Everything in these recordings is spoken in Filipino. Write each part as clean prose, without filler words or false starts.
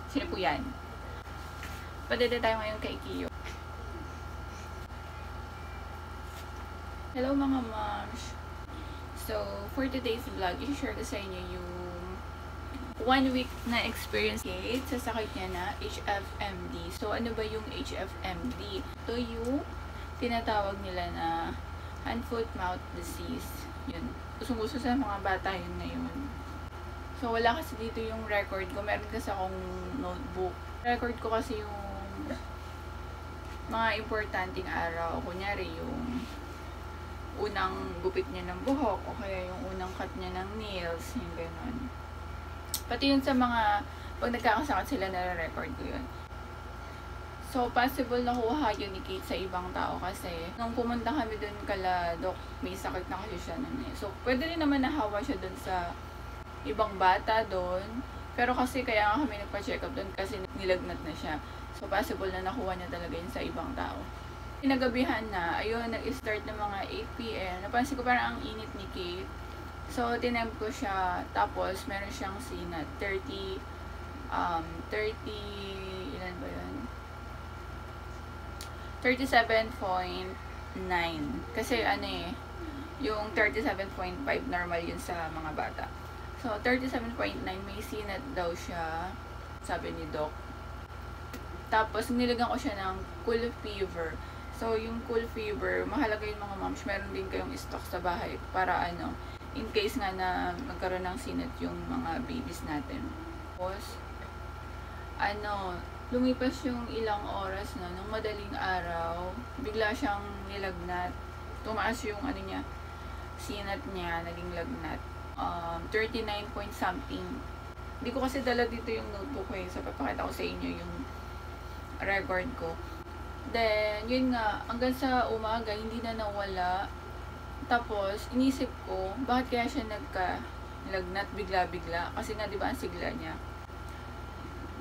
Sino po yan? Padala tayo ngayon kay Kiyo. Hello mga moms! So, for today's vlog, i-share ko sa inyo yung 1 week na experience Kate sa sakit niya na HFMD. So, ano ba yung HFMD? Ito yung tinatawag nila na hand, foot, mouth disease. Yun. Usong-uso sa mga bata yun ngayon. So, wala kasi dito yung record ko. Meron kasi akong notebook. Record ko kasi yung mga importanteng araw. Kunyari, yung unang gupit niya ng buhok o kaya yung unang cut niya ng nails, yung gano'n. Pati yun sa mga, pag nagkakasakit sila, nare-record ko yun. So, possible nakuha yun ni Kate sa ibang tao kasi nung pumunta kami dun kala Doc, may sakit na kasi siya nun eh. So, pwede rin naman nahawa siya dun sa ibang bata dun. Pero kasi kaya nga kami nagpa-check up dun kasi nilagnat na siya. So, possible na nakuha niya talaga yun sa ibang tao. Pinagabihan na, ayun, nag-start ng mga 8 p.m. Napansin ko parang ang init ni Kate. So, tinemp ko siya. Tapos, meron siyang sinat. 30, ilan ba yun? 37.9. Kasi, ano eh, yung 37.5 normal yun sa mga bata. So, 37.9, may sinat daw siya, sabi ni Doc. Tapos, nilagyan ko siya ng cool fever. So, yung cool fever, mahalaga yung mga moms, meron din kayong stock sa bahay para ano, in case nga na magkaroon ng sinat yung mga babies natin. Tapos, ano, lumipas yung ilang oras na, nung madaling araw, bigla siyang nilagnat. Tumaas yung ano niya, sinat niya, naging lagnat. 39 point something. Hindi ko kasi dala dito yung notebook ko eh. So, papakita ko sa inyo yung record ko. Then, yun nga, hanggang sa umaga, hindi na nawala. Tapos, inisip ko, bakit kaya siya nagka-lagnat bigla-bigla? Kasi nga, di ba, ang sigla niya.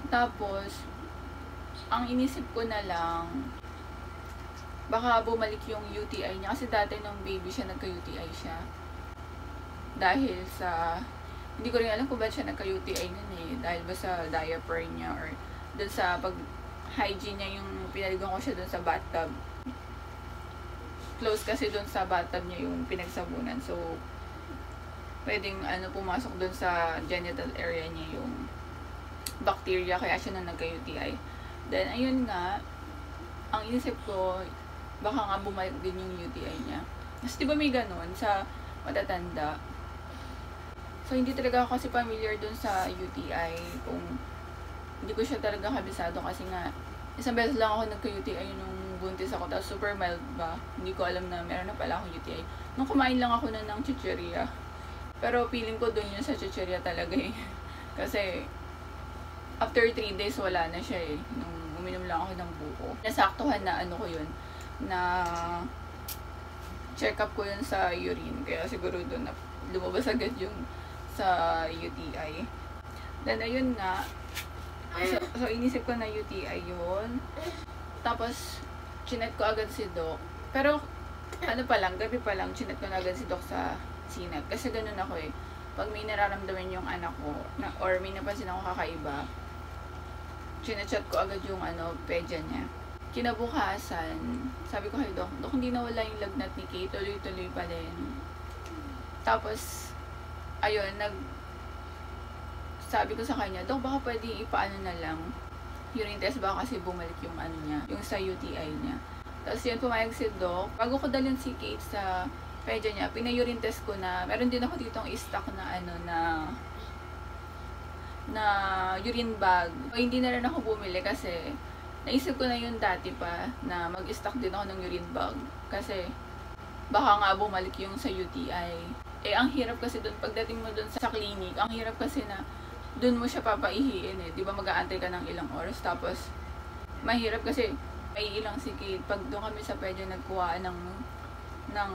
Tapos, ang inisip ko na lang, baka bumalik yung UTI niya. Kasi dati nung baby siya, nagka-UTI siya. Dahil sa, hindi ko rin alam kung ba't siya nagka-UTI nun eh. Dahil ba sa diaper niya or dun sa pag-hygiene niya, yung pinaligon ko siya dun sa bathtub. Close kasi dun sa bathtub niya yung pinagsabunan. So, pwedeng ano, pumasok dun sa genital area niya yung bacteria, kaya siya na nagka-UTI. Then, ayun nga, ang inisip ko, baka nga bumalik din yung UTI niya. Kasi diba may ganun sa matatanda? So, hindi talaga ako kasi familiar dun sa UTI. Kung hindi ko siya talaga kabisado kasi nga, isang beses lang ako nagka-UTI nung buntis ako, tapos super mild ba? Hindi ko alam na meron na pala akong UTI. Nung kumain lang ako na ng chicheria. Pero feeling ko dun yun sa chicheria talaga eh. Kasi, after 3 days, wala na siya eh. Nung uminom lang ako ng buko. Nasaktuhan na ano ko yun, na check up ko yun sa urine. Kaya siguro dun na lumabas agad yung sa UTI. Then, ayun nga. So inisip ko na UTI yun. Tapos, chinet ko agad si Doc. Pero, ano pa lang, gabi pa lang, chinet ko na agad si Doc sa sinat. Kasi ganun ako eh. Pag may nararamdaman yung anak ko, na, or may napansin ako kakaiba, chinachat ko agad yung ano, pedya niya. Kinabukasan, sabi ko kay Doc, Doc, hindi nawala yung lagnat ni Kate, tuloy-tuloy pa din. Tapos, ayun, sabi ko sa kanya, Doc, baka pwede ipaano na lang, urine test, baka kasi bumalik yung ano niya, yung sa UTI niya. Tapos yun, pumayag si Doc. Bago ko dalhin si Kate sa pedya niya, pina-urine test ko na, meron din ako ditong stock na ano, na urine bag. O, hindi na rin ako bumili kasi naisip ko na yun dati pa na mag-stock din ako ng urine bag. Kasi baka nga bumalik yung sa UTI. Eh, ang hirap kasi dun, pagdating mo dun sa clinic, ang hirap kasi na dun mo siya papaihiin eh. Di ba mag-aantay ka ng ilang oras, tapos mahirap kasi may ilang si Kate. Pag doon kami sa pedya nagkuhaan ng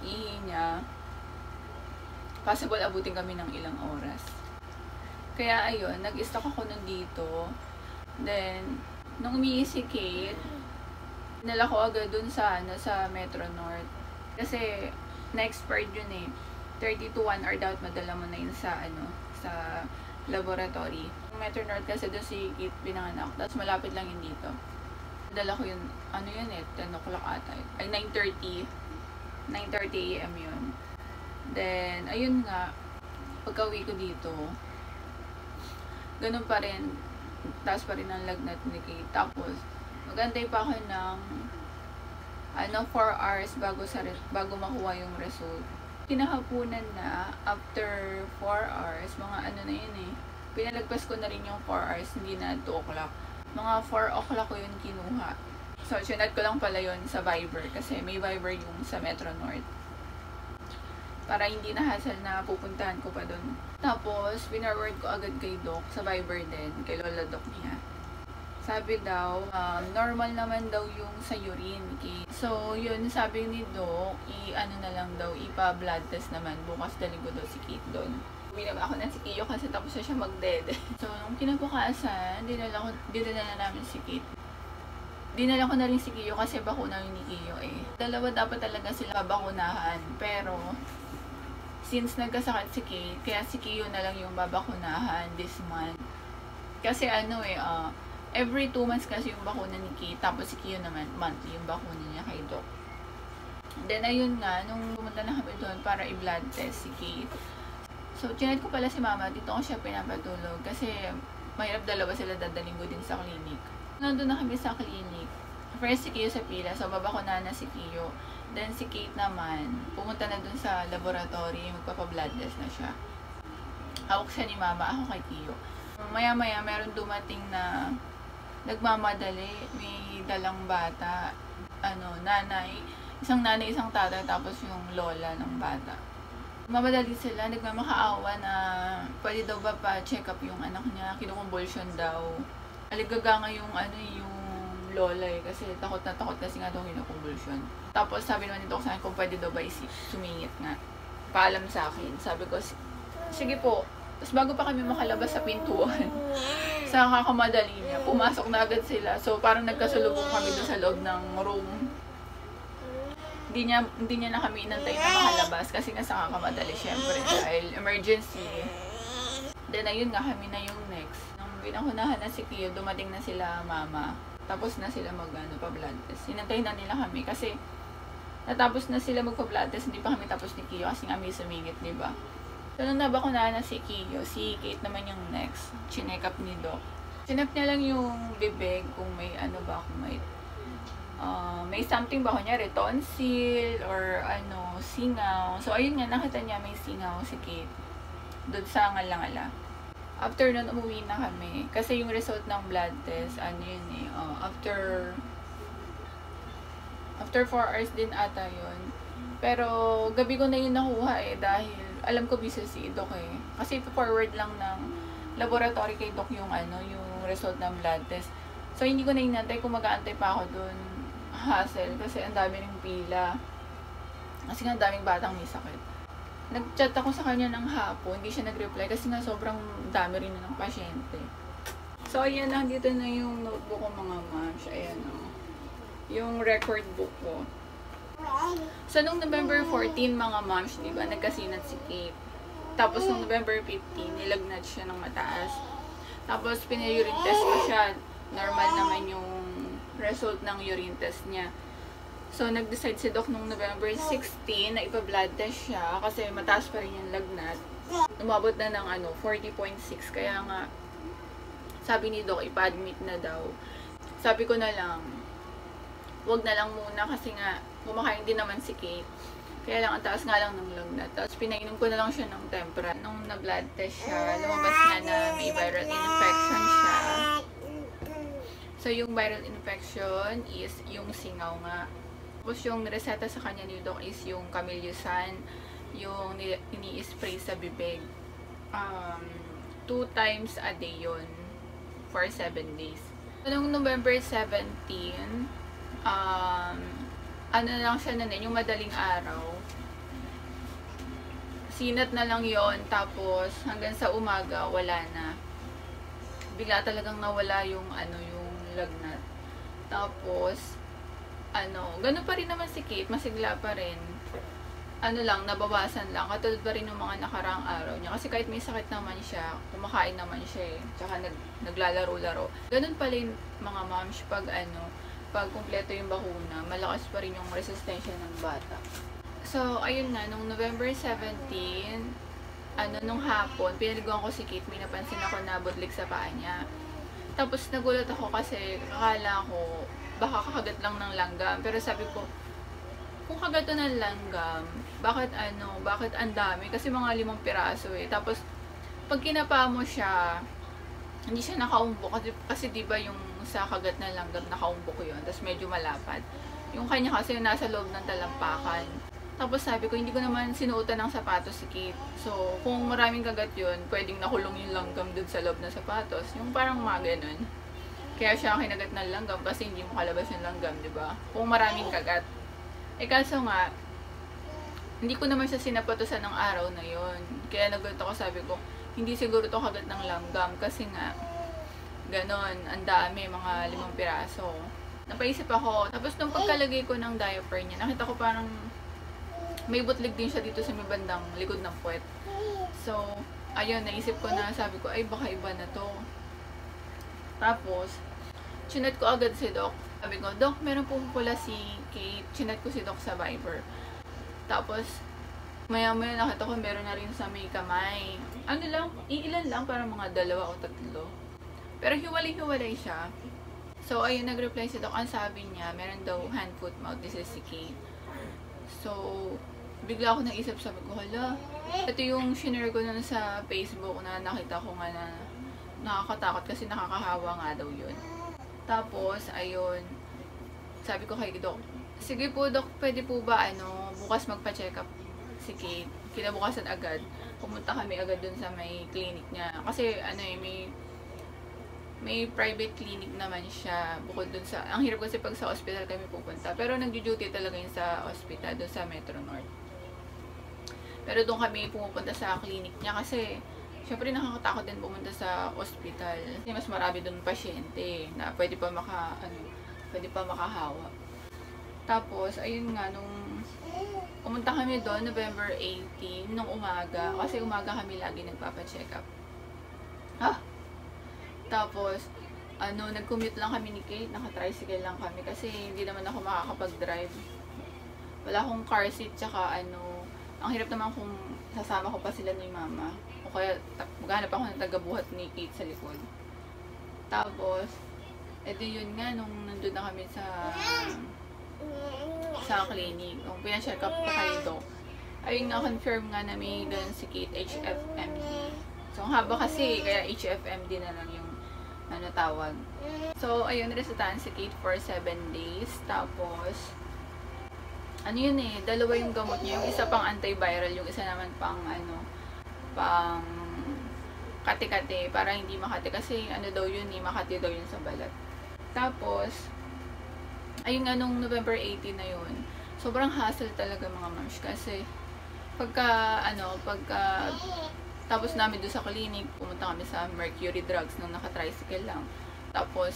ihi niya, possible abutin kami ng ilang oras. Kaya ayun, nag-stock ako nun dito. Then, nung umihi si Kate, nala ko agad dun sa, sa Metro North. Kasi, na-expired yun eh. 30 to 1 hour dapat madala mo na yun sa, sa laboratory. Metro North kasi doon si Kate pinanganak. Tapos malapit lang yun dito. Dala ko yun, 10 o'clock ata. Ay, 9:30 AM yun. Then, ayun nga, pagka-uwi ko dito, ganun pa rin, taas pa rin ang lagnat ni Kate. Tapos, magantay pa ako ng 4 hours bago makuha yung result. Kinahapunan na, after 4 hours, mga na yun eh, pinalagpas ko na rin yung 4 hours, hindi na 2 o'clock. Mga 4 o'clock ko yun kinuha. So, sinat ko lang pala yun sa Viber kasi may Viber yung sa Metro North. Para hindi na hassle na pupuntahan ko pa doon. Tapos, pinarward ko agad kay Doc sa Viber din, kay Lola Doc niya. Sabi daw, normal naman daw yung sa urine. Okay? So, yun, sabi ni Doc, na lang daw, ipa-blood test naman. Bukas daling ko daw si Kate doon. Binaba ako ng si Kiyo kasi tapos na siya mag-dede. So, nung kinabukasan, dinala na namin si Kate. Dinala ko na rin si Kiyo kasi bakuna yung ni Kiyo eh. Dalawa dapat talaga sila bakunahan. Pero, since nagkasakit si Kate, kaya si Kiyo na lang yung babakunahan this month. Kasi every 2 months kasi yung bakuna ni Kate, tapos si Kiyo naman, monthly yung bakuna niya kay Doc. Then, ayun nga, nung pumunta na kami doon para i-blood test si Kate. So, chinat ko pala si Mama, dito ko siya pinapatulog kasi mahirap dalawa sila dadaling ko din sa clinic. Nandun na kami sa clinic. First si Kiyo sa pila, so babakunahan na si Kiyo. Then si Kate naman, pumunta na dun sa laboratory, magpapa-blood test na siya. Hawak siya ni Mama, ako kay Kiyo. Maya-maya, meron dumating na nagmamadali, may dalang bata, nanay, isang nanay, isang tatay, tapos yung lola ng bata. Mamadali sila, nagmamakaawa na pwede daw ba pa-check up yung anak niya, kinukumbulsyon daw. Aligaga nga yung lola eh, kasi takot na kasi nga daw kinukumbulsyon. Tapos sabi naman nito sa akin kung pwede daw ba sumingit nga. Paalam sa akin. Sabi ko, sige po. Tapos bago pa kami makalabas sa pintuan, sa kakamadali niya, pumasok na agad sila. So parang nagkasalubong kami doon sa loob ng room. Hindi niya na kami inantay na makalabas kasi nga sa kakamadali syempre dahil emergency. Then ayun nga, kami na yung next. Nung binakunahan na si Kiyo, dumating na sila Mama. Tapos na sila pa-blood test. Inantay na nila kami kasi natapos na sila magpa-blood test, hindi pa kami tapos ni Kiyo kasi nga may sumingit, di ba? So nung nabakunahan na si Kiyo, si Kate naman yung next. Chinek up ni Doc. Chinek niya lang yung bibig kung may kung may something ba, kunyari, tonsil, or singaw. So, ayun nga, nakita niya may singaw si Kate. Doon sa ngala-ngala. After nun, umuwi na kami. Kasi yung result ng blood test, after 4 hours din ata yun. Pero, gabi ko na yun nakuha eh, dahil alam ko busy si Doc eh. Kasi forward lang ng laboratory kay Doc yung result ng blood test. So, hindi ko na inantay kung mag-aantay pa ako doon. Hassle kasi ang dami ng pila. Kasi nga ang daming batang may sakit. Nag-chat ako sa kanya ng hapon, hindi siya nag-reply kasi nga sobrang dami rin ng pasyente. So ayan na, dito na yung notebook ko mga moms. Ayan yung record book ko. So nung November 14 mga moms, di ba, nagkasinat si Kate. Tapos nung November 15, nilagnat siya ng mataas. Tapos pinay-urine test ko siya. Normal naman yung result ng urine test niya. So, nag-decide si Doc nung November 16 na ipa-blood test siya kasi mataas pa rin yung lagnat. Umabot na ng 40.6. Kaya nga, sabi ni Doc, ipa-admit na daw. Sabi ko na lang, wag na lang muna kasi nga, kumakain din naman si Kate. Kaya lang, ang taas nga lang ng lagnat. Tapos, pinainom ko na lang siya ng tempra. Nung na-blood test siya, lumabas nga na may viral infection siya. So, yung viral infection is yung singaw nga. Tapos, yung reseta sa kanya ni Doc is yung Camillusan, yung ini-spray sa bibig. 2 times a day yun for 7 days. So, noong November 17, lang siya na yung madaling araw. Sinat na lang yon, tapos hanggang sa umaga, wala na. Bigla talagang nawala yung lagnat. Tapos, ganun pa rin naman si Kate, masigla pa rin. ano lang, nabawasan lang. Katulad pa rin ng mga nakaraang araw niya. Kasi kahit may sakit naman siya, kumakain naman siya eh. Tsaka naglalaro-laro. Ganun pala yung mga moms pag pag kumpleto yung bakuna, malakas pa rin yung resistensya ng bata. So, ayun nga, nung November 17, nung hapon, pinaliguan ko si Kate, may napansin ako na butlik sa paa niya. Tapos nagulat ako kasi akala ko baka kakagat lang ng langgam. Pero sabi ko, kung kagat to ng langgam, bakit ang dami? Kasi mga 5 piraso eh. Tapos, pag kinapa mo siya, hindi siya nakaumbok. Kasi diba yung sa kagat ng langgam, nakaumbok yun. Tapos medyo malapad. Yung kanya kasi nasa loob ng talampakan. Tapos sabi ko, hindi ko naman sinuotan ng sapatos si Kate. So, kung maraming kagat yun, pwedeng nakulong yung langgam dun sa loob ng sapatos. Yung parang mga ganun. Kaya siya kinagat ng langgam kasi hindi mo kalabas yung langgam, diba? Kung maraming kagat. Eh kaso nga, hindi ko naman siya sinapatusan ng araw na yon. Kaya nagulat ako, sabi ko, hindi siguro to kagat ng langgam kasi nga, ganon, ang dami, mga 5 piraso. Napaisip ako, tapos nung pagkalagay ko ng diaper niya, nakita ko parang may butlig din siya dito sa may bandang likod ng puwet. So, ayun, naisip ko na, sabi ko, ay baka iba na to. Tapos, chinat ko agad si Doc. Sabi ko, Doc, meron pong pula si Kate. Chinat ko si Doc sa Viber. Tapos, maya-maya nakita ko meron na rin sa may kamay. Iilan lang, parang mga 2 o 3. Pero hiwalay-hiwalay siya. So, ayun, nag-reply si Doc. Ang sabi niya, meron daw hand, foot, mouth disease si Kate. So, bigla ako naisip, sabi ko, hala, ito yung shinare ko na sa Facebook na nakita ko nga na nakakatakot kasi nakakahawa nga daw yun. Tapos, ayun, sabi ko kay Doc, sige po Doc, pwede po ba bukas magpa-check up si Kate? Kinabukasan agad, pumunta kami agad dun sa may clinic niya. Kasi may private clinic naman siya bukod dun sa, ang hirap kasi pag sa hospital kami pupunta. Pero nag-duty talaga yun sa hospital, dun sa Metro North. Pero dun kami pumupunta sa clinic niya kasi syempre nakakatakot din pumunta sa ospital. Kasi mas marami doon pasyente na pwede pa makahawa. Tapos, ayun nga, nung pumunta kami doon, November 18, nung umaga. Kasi umaga kami lagi nagpapacheck up. Tapos, nag-commute lang kami ni Kate. Naka-tricycle lang kami kasi hindi naman ako makakapag-drive. Wala akong car seat, tsaka ang hirap naman kung sasama ko pa sila ni Mama. O kaya maghanap ako ng tagabuhat ni Kate sa likod. Tapos, eto yun nga, nung nandun na kami sa clinic, nung pina-check up ko kayo Doc, ayun nga, confirm nga na may ganun si Kate, HFMD. So, ang haba kasi, kaya HFMD na lang yung tawag. So, ayun, resetahan si Kate for 7 days. Tapos, yun eh, 2 yung gamot niya. Yung isa pang antiviral, yung isa naman pang pang kati-kati para hindi makati kasi daw yun makati daw yun sa balat. Tapos ayun nga nung November 18 na yun, sobrang hassle talaga mga moms kasi pagka tapos namin doon sa clinic, pumunta kami sa Mercury Drugs nung naka-tricycle lang. Tapos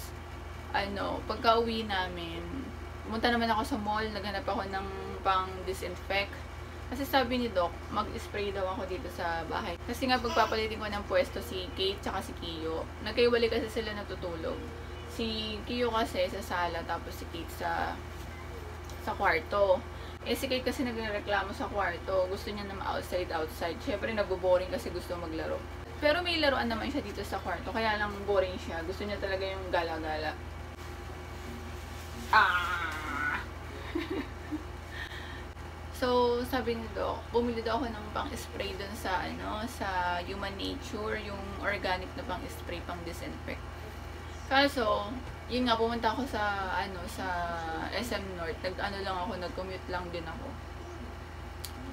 pagka uwi namin, pumunta naman ako sa mall, naghanap ako ng pang disinfect. Kasi sabi ni Doc, mag-spray daw ako dito sa bahay. Kasi nga pagpapalitin ko ng pwesto si Kate tsaka si Kiyo. Nagkaiwalay kasi sila natutulog. Si Kiyo kasi sa sala, tapos si Kate sa kwarto. Eh si Kate kasi nagreklamo sa kwarto. Gusto niya na outside. Syempre nagbo-boring kasi gusto maglaro. Pero may laruan naman siya dito sa kwarto. Kaya lang boring siya. Gusto niya talaga yung gala-gala. So, sabi ni Doc, bumili daw ako ng pang-spray dun sa sa Human Nature, yung organic na pang-spray, pang-disinfect. Kaso, yun nga, pumunta ako sa sa SM North. Nag-commute lang din ako.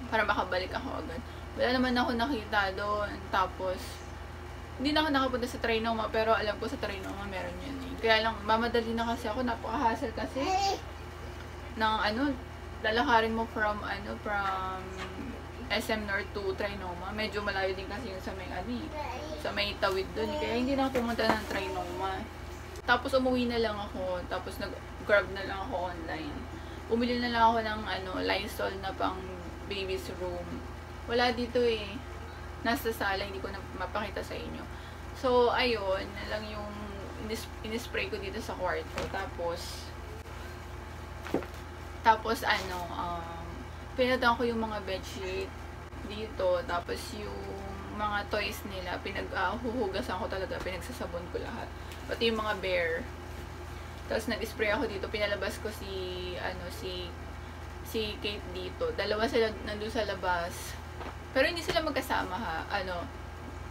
Para makabalik ako agad. Wala naman ako nakita doon. Tapos, hindi na ako nakapunta sa Trinoma, pero alam ko sa Trinoma meron yun eh. Kaya lang, mamadali na kasi ako, napaka-hassle kasi ng lalakarin mo from SM North to Trinoma. Medyo malayo din kasi yun sa may tawid dun. Kaya hindi na ako pumunta ng Trinoma. Tapos umuwi na lang ako. Tapos nag-grab na lang ako online. Bumili na lang ako ng Lysol na pang baby's room. Wala dito eh. Nasa sala, hindi ko na mapakita sa inyo. So, ayun, na lang yung inispray ko dito sa kwarto. Tapos pinatang ko yung mga bedsheet dito. Tapos yung mga toys nila, huhugasan ko talaga, pinagsasabon ko lahat. Pati yung mga bear. Tapos nag-spray ako dito, pinalabas ko si Kate dito. Dalawa sila nandun sa labas. Pero hindi sila magkasama ha.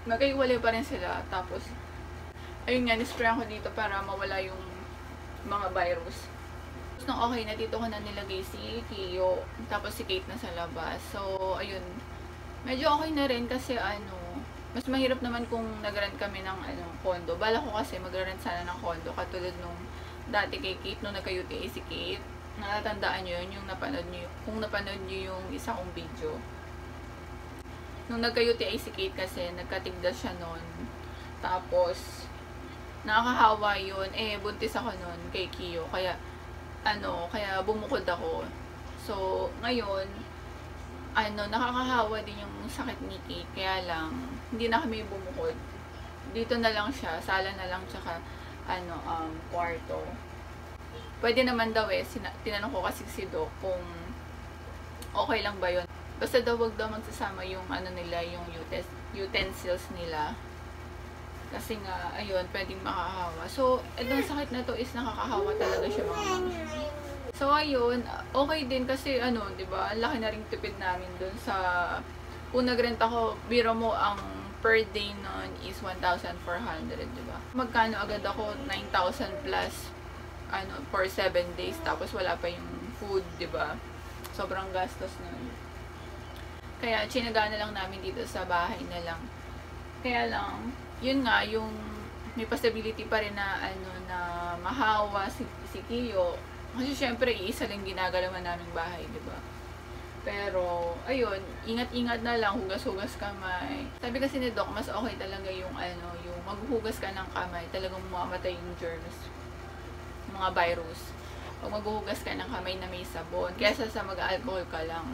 Magkaiwalay pa rin sila. Tapos, ayun nga, nispray ako dito para mawala yung mga virus. Tapos nung okay na, dito ko na nilagay si Kiyo. Tapos si Kate na sa labas. So, ayun. Medyo okay na rin kasi mas mahirap naman kung nag-rent kami ng condo. Bala ko kasi mag-rent sana ng condo. Katulad nung dati kay Kate, nung nagka-UTA si Kate. Natatandaan nyo yun, kung napanood nyo yung isa kong video. Nung nagka-UTI si Kate kasi, nagkatigdas siya nun. Tapos, nakakahawa yun. Buntis ako nun kay Kiyo. Kaya bumukod ako. So, ngayon, nakakahawa din yung sakit ni Kate. Kaya lang, hindi na kami bumukod. Dito na lang siya. Sala na lang, tsaka, kwarto. Pwede naman daw tinanong ko kasi si Doc kung okay lang ba yun. Basta daw wag daw magsasama yung nila, yung utensils nila. Kasi nga, ayun, pwedeng makahawa. So, itong sakit na to is nakakahawa talaga siya mga mami. So, ayun, okay din kasi diba, ang laki na ring tipid namin dun sa, kung nag-rent ako, biro mo, ang per day nun is 1,400, diba? Magkano agad ako? 9,000 plus, for 7 days. Tapos wala pa yung food, diba? Sobrang gastos nun. Kaya, tsinaga na lang namin dito sa bahay na lang. Kaya lang, yun nga, yung may possibility pa rin na, na mahawa si Kiyo. Kasi syempre, iisa lang ginagalaman naming bahay, diba? Pero, ayun, ingat-ingat na lang, hugas-hugas kamay. Sabi kasi ni Doc, mas okay talaga yung, yung maghuhugas ka ng kamay, talagang mamamatay yung germs, mga virus. Pag maghuhugas ka ng kamay na may sabon, kaysa sa mag-alcohol ka lang.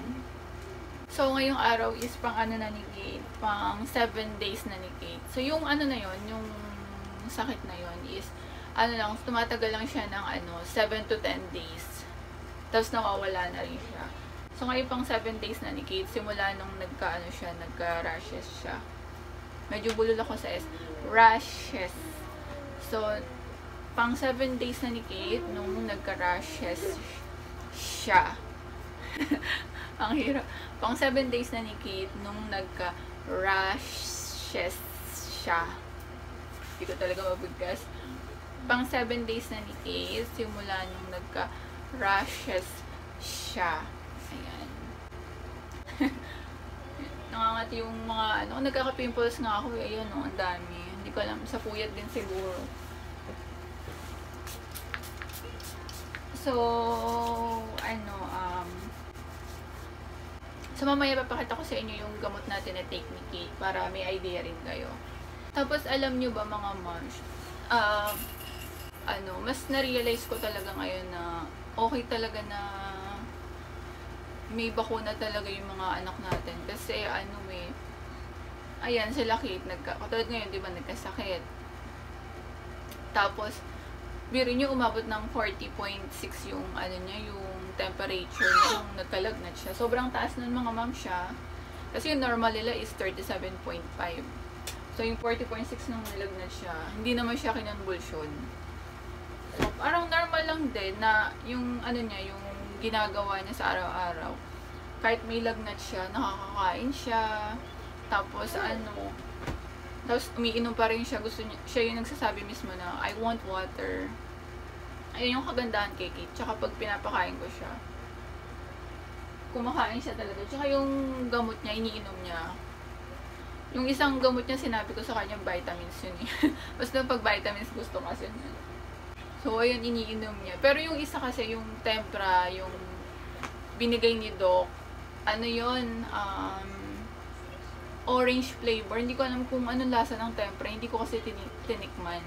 So, ngayong araw is pang na ni Kate, pang 7 days na ni Kate. So, yung na yun, yung sakit na yun is, lang, tumatagal lang siya ng 7 to 10 days. Tapos nawawala na rin siya. So, ngayon pang 7 days na ni Kate, simula nung nagka-rashes siya. Medyo bulol ako sa rashes. So, pang 7 days na ni Kate, nung nagka-rashes siya. Ang hirap. Pang 7 days na ni Kate, nung nagka-rashes siya. Hindi ko talaga mabigkas. Pang 7 days na ni Kate, simula nung nagka-rashes siya. Ayan. Nangangati yung mga, nagkaka-pimples nga ako. Ayan, ang dami. Hindi ko alam, sa puyat din siguro. So, so mamaya papakita ko sa inyo yung gamot natin na take ni Kate para may idea rin kayo. Tapos, alam nyo ba mga moms, mas na-realize ko talaga ngayon na okay talaga na may bakuna talaga yung mga anak natin. Kasi, ayan, sila Kate, katulad ngayon, di ba, nagkasakit. Tapos, biro nyo, umabot ng 40.6 yung, yung temperature niya, yung nagkalagnat siya. Sobrang taas nun mga ma'am siya. Kasi yung normal nila is 37.5. So, yung 40.6 nung nilagnat siya, hindi naman siya kinonvulsion. So, parang normal lang din na yung, yung ginagawa niya sa araw-araw. Kahit may lagnat siya, nakakakain siya. Tapos, tapos umiinom pa rin siya. Gusto niya, siya yung nagsasabi mismo na, I want water. Ayun yung kagandahan kay Kate. Tsaka pag pinapakain ko siya, kumakain siya talaga. Tsaka yung gamot niya, iniinom niya. Yung isang gamot niya, sinabi ko sa kanya, vitamins yun eh. Basta pag vitamins, gusto kasi niya. So, ayun, iniinom niya. Pero yung isa kasi, yung tempra, yung binigay ni Doc, yun, orange flavor. Hindi ko alam kung anong lasa ng tempra. Hindi ko kasi tinikman.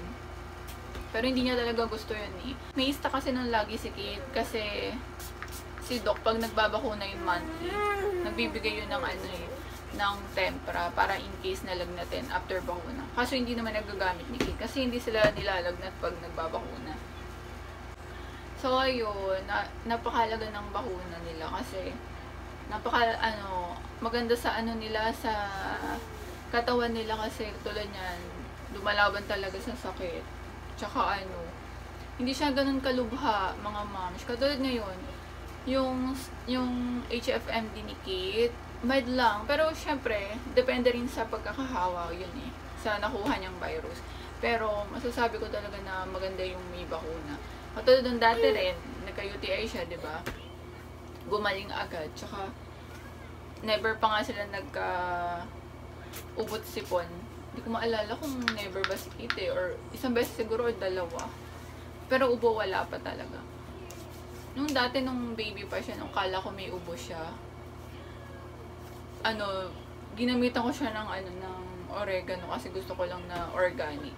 Pero hindi niya talaga gusto yun eh. May ista kasi nung lagi si Kate kasi si Doc, pag nagbabakuna yun monthly, nagbibigay yun ng ng tempra para in case nalagnatin after bakuna. Kaso hindi naman nagagamit ni Kate kasi hindi sila nilalagnat pag nagbabakuna. So ayun, napakahalaga ng bakuna nila kasi maganda sa nila sa katawan nila kasi tulad niyan, lumalaban talaga sa sakit. Tsaka hindi siya ganun kalubha, mga moms. Katulad ngayon, yung HFMD ni Kate, mild lang. Pero syempre, depende rin sa pagkakahawa yun sa nakuha niyang virus. Pero masasabi ko talaga na maganda yung may bakuna. Katulad nung dati rin, nagka-UTI siya, di ba? Gumaling agad. Tsaka, never pa nga sila nagka-ubot sipon. Hindi ko maalala kung never ba si Kate or isang beses siguro o dalawa. Pero ubo wala pa talaga. Nung dati, nung baby pa siya, nung kala ko may ubo siya, ginamitan ko siya ng oregano kasi gusto ko lang na organic.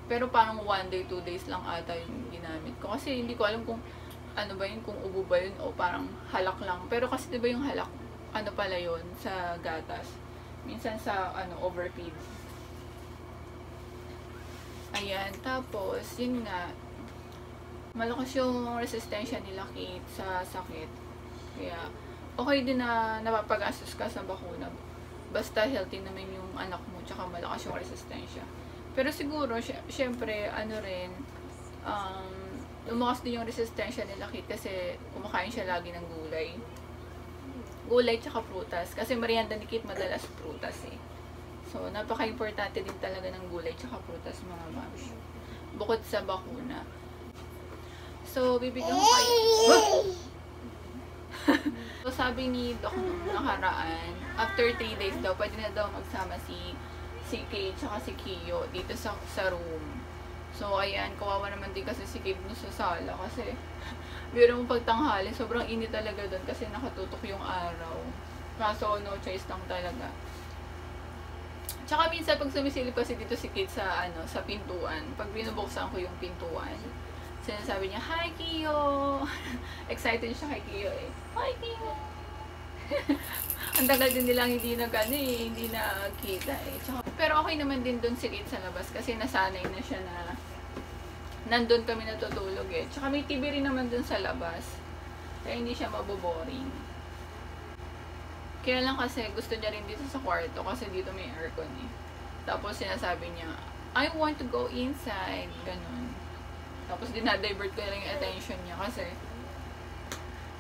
Pero parang 1 day, 2 days lang ata yung ginamit ko. Kasi hindi ko alam kung ba yun, kung ubo ba yun o parang halak lang. Pero kasi diba yung halak, pala yun sa gatas. Minsan sa overfeed. Ayan, tapos yun nga, malakas yung resistensya nila Kate sa sakit. Kaya, okay din na napapagastos ka sa bakuna. Basta healthy naman yung anak mo, tsaka malakas yung resistensya. Pero siguro, syempre, lumakas din yung resistensya nila Kate kasi kumakain siya lagi ng gulay. Gulay tsaka prutas. Kasi merienda ni Kate madalas prutas So, napaka-importante din talaga ng gulay tsaka prutas, mga moms. Bukod sa bakuna. So, bibigyan ko kayo. So, sabi ni Doc nung nakaraan, after 3 days daw, pwede na daw magsama si Kate tsaka si Kiyo dito sa room. So, ayan, kawawa naman din kasi si Kate no sa sala kasi biro mo pagtanghali, sobrang init talaga doon kasi nakatutok yung araw. Kaso, no choice lang talaga. Tsaka minsan, pag sumisilip kasi dito si Kate sa pintuan, pag binubuksan ko yung pintuan, sinasabi niya, "Hi, Kiyo!" Excited siya kay Kiyo "Hi, Kiyo!" Ang tagal din nilang hindi nakita Tsaka, pero okay naman din dun si Kate sa labas kasi nasanay na siya na nandun kami natutulog Tsaka may TV rin naman dun sa labas. Kaya hindi siya maboboring. Kaya lang kasi gusto niya rin dito sa kwarto kasi dito may aircon Tapos sinasabi niya, "I want to go inside." Ganun. Tapos dinadivert ko na lang yung attention niya kasi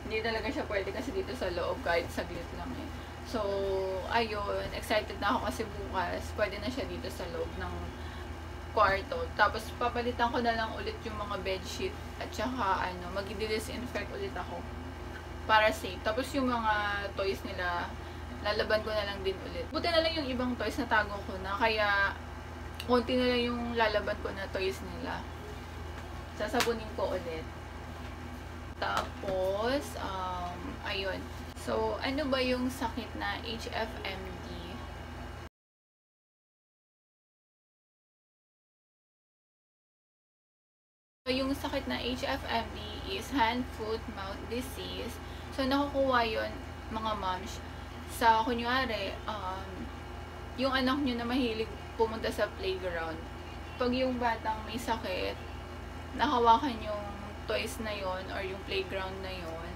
hindi talaga siya pwede kasi dito sa loob kahit saglit lang So, ayun, excited na ako kasi bukas pwede na siya dito sa loob ng kwarto. Tapos papalitan ko na lang ulit yung mga bedsheet at saka mag-disinfect ulit ako para safe. Tapos yung mga toys nila, lalaban ko na lang din ulit. Buti na lang yung ibang toys na tago ko na kaya konti na lang yung lalaban ko na toys nila. Sasabunin ko ulit. Tapos, ayun. So, ano ba yung sakit na HFMD? So, yung sakit na HFMD is hand-foot-mouth disease. So, nakukuha yun, mga moms, sa kunyari, yung anak nyo na mahilig pumunta sa playground. Pag yung batang may sakit, nahawakan yung toys na yon or yung playground na yon,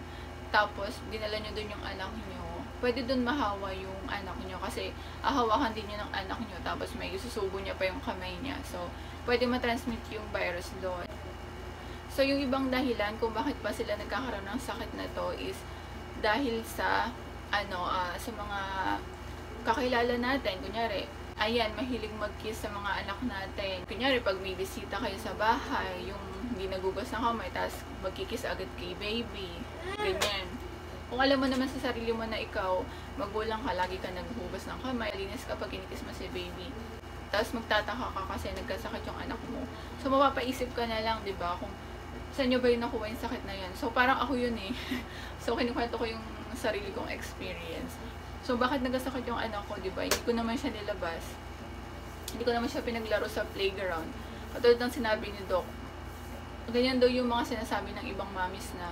tapos dinala nyo dun yung anak nyo, pwede dun mahawa yung anak nyo kasi hawakan din nyo ng anak nyo tapos may susubo niya pa yung kamay niya. So, pwede matransmit yung virus doon. So, yung ibang dahilan kung bakit pa sila nagkakaroon ng sakit na to is dahil sa sa mga kakilala natin. Kunyari, ayan, mahilig mag-kiss sa mga anak natin. Kunyari, pag may bisita kayo sa bahay, yung hindi nagugas ng kamay, tapos magkikiss agad kay baby. Ganyan. Kung alam mo naman sa sarili mo na ikaw, magulang ka, lagi ka naghugas ng kamay, linis ka pag kinikiss mo si baby. Tapos magtataka ka kasi nagkasakit yung anak mo. So, mapapaisip ka na lang, di ba, kung saan nyo ba yung nakuha yung sakit na yan. So, parang ako yun So, kinukwento ko yung sarili kong experience. So, bakit nagkasakit yung anak ko, di ba? Hindi ko naman siya nilabas. Hindi ko naman siya pinaglaro sa playground. Katulad ng sinabi ni Doc, ganyan daw yung mga sinasabi ng ibang mamis na